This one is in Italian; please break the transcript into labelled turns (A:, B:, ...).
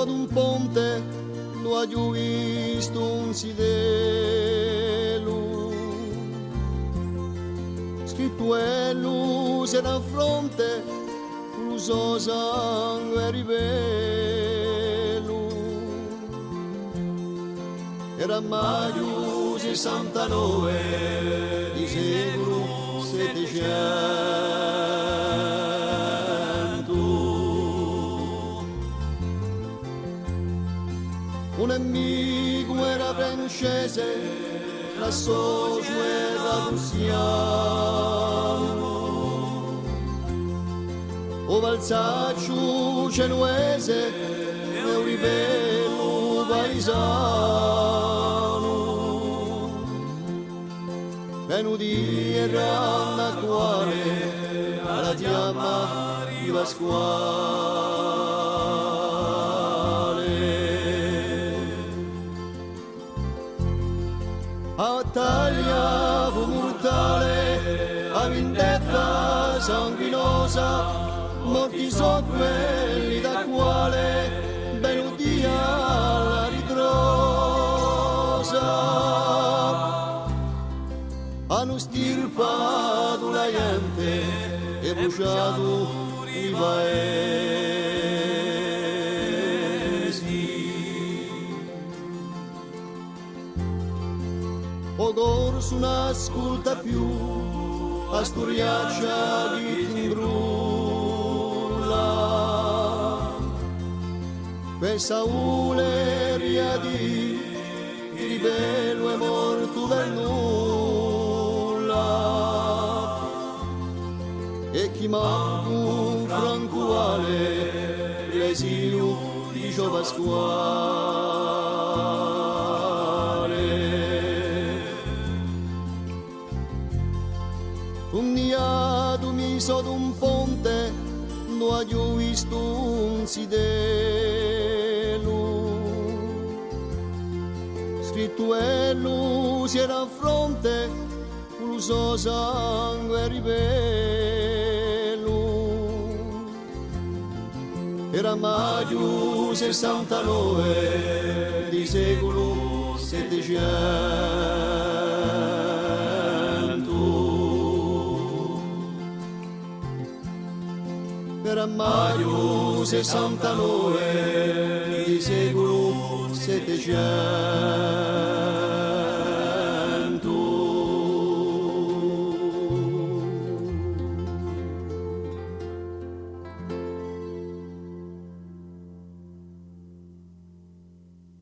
A: ad un ponte lo ho visto un sidelo, scritto è luce da fronte, lo so sangue ribello. Era maggio 69 di secolo 700. Un amico era francese, la socio era russiano. O valzaccio genuese e un ribello paesano. Venuti erano a cuore alla chiama di Pasquale. A battaglia fu mortale, a vendetta sanguinosa, morti so quelli da quale venuti alla ritrosa. Hanno stirpato la gente e bruciato i paesi. O corso non ascolta più a storiaccia di timbrulla. Questa uleria di ribello è morto per nulla. E chi manca un francuale l'esilio di Gio Pasquale. Un niato mi sotto un ponte, non ho visto un sidelo. Scritto è luce era a fronte, lo so sangue ribello. Era maggio 69 di secolo 700. Era maggio 69 di secolo 700.